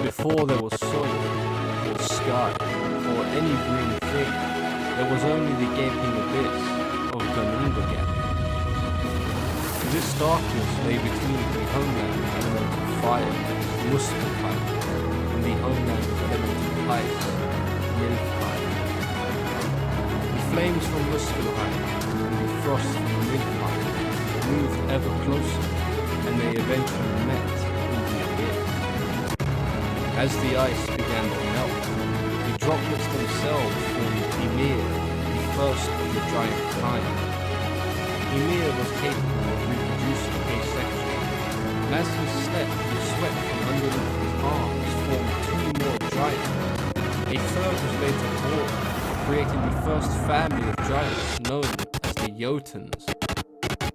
Before there was soil, or sky, or any green thing, there was only the gaping abyss of Gunungagan. This darkness lay between the homeland element of fire, Muspelheim, and the homeland element of ice, Nilfheim. The flames from Muspelheim and the frost from Nilfheim moved ever closer, and they eventually met in the abyss. As the ice began to melt, the droplets themselves formed Ymir, the first of the giant kind. Ymir was capable of reproducing asexually, and as he slept, the sweat from underneath his arms formed two more giants. A third was later born, creating the first family of giants known as the Jotuns.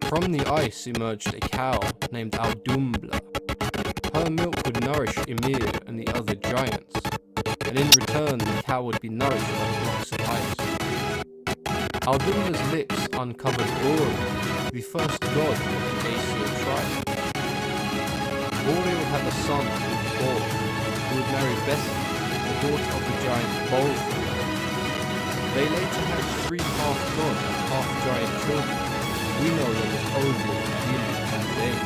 From the ice emerged a cow named Audumbla. Her milk would nourish Ymir and the other giants, and in return the cow would be nourished by blocks of ice. Audumla's lips uncovered Arwing, the first god of the Aesir tribe. Arwing had a son named Thor, who would marry Bessie, the daughter of the giant Bolgrot. They later had three half-god and half-giant children. We know them as Odin, Gil, and Dane.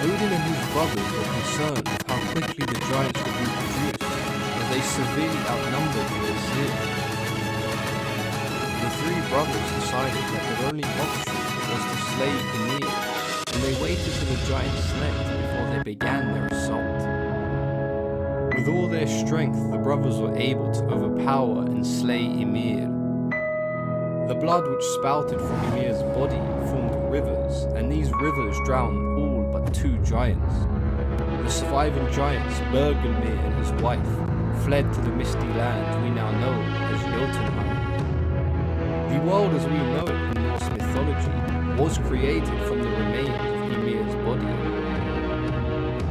Odin and his brothers were concerned with how quickly the giants would reproduce, as they severely outnumbered the Aesir. The three brothers decided that their only option was to slay Ymir, and they waited till the giants slept before they began their assault. With all their strength, the brothers were able to overpower and slay Ymir. The blood which spouted from Ymir's body formed rivers, and these rivers drowned all but two giants. The surviving giants, Bergelmir and his wife, fled to the misty land we now know as Jotunheim. The world as we know it in Norse mythology was created from the remains of Ymir's body.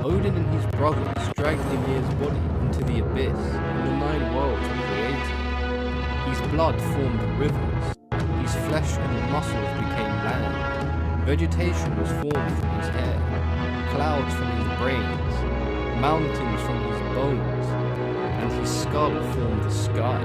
Odin and his brothers dragged Ymir's body into the abyss, and the 9 worlds were created. His blood formed rivers, his flesh and muscles became land, vegetation was formed from his hair, clouds from his brains, mountains from his bones, and his skull formed the sky.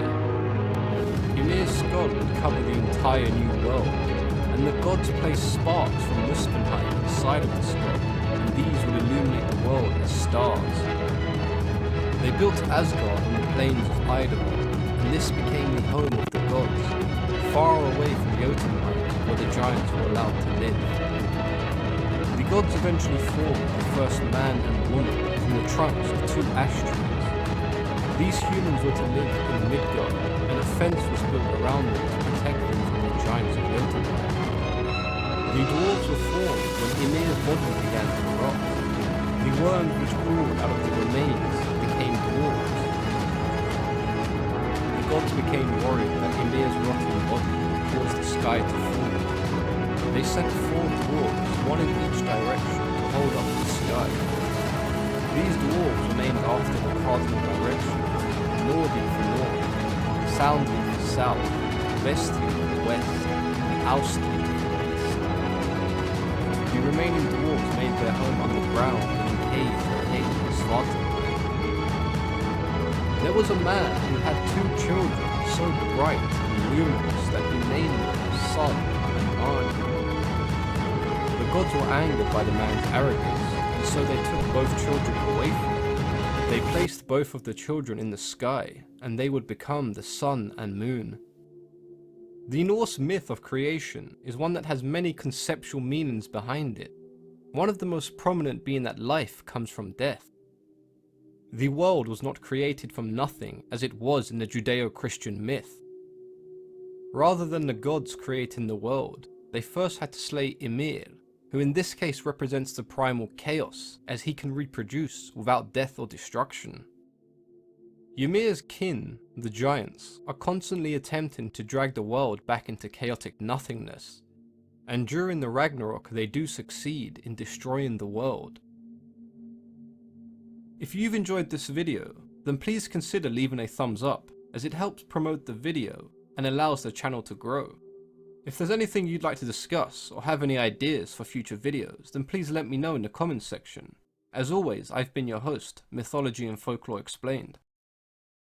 Ymir's skull would cover the entire new world, and the gods placed sparks from Muspelheim inside of the skull, and these would illuminate the world as stars. They built Asgard on the plains of Idavon, and this became the home of the gods, far away from Jotunheim, where the giants were allowed to live. The gods eventually formed the first man and woman from the trunks of 2 ash trees. These humans were to live in Midgard, and a fence was built around them to protect them from the giants of Jotunheim. The dwarves were formed when Ymir's body began to rot. The worms which grew out of the remains became dwarves. The gods became worried that Ymir's rotting body caused the sky to fall. They sent 4 dwarves, one in each direction, to hold up the sky. These dwarves were named after the cardinal direction: Nordi for north, Soundly for south, Vesti for west, and Austi for east. The remaining dwarves made their home underground in a cave located in Svartalfheim. There was a man who had 2 children so bright and luminous that he named them Sun and Arwing. The gods were angered by the man's arrogance, and so they took both children away from him. They placed both of the children in the sky, and they would become the sun and moon. The Norse myth of creation is one that has many conceptual meanings behind it, one of the most prominent being that life comes from death. The world was not created from nothing as it was in the Judeo-Christian myth. Rather than the gods creating the world, they first had to slay Ymir, who in this case represents the primal chaos, as he can reproduce without death or destruction. Ymir's kin, the giants, are constantly attempting to drag the world back into chaotic nothingness, and during the Ragnarok they do succeed in destroying the world. If you've enjoyed this video, then please consider leaving a thumbs up, as it helps promote the video and allows the channel to grow. If there's anything you'd like to discuss or have any ideas for future videos, then please let me know in the comments section. As always, I've been your host, Mythology and Folklore Explained.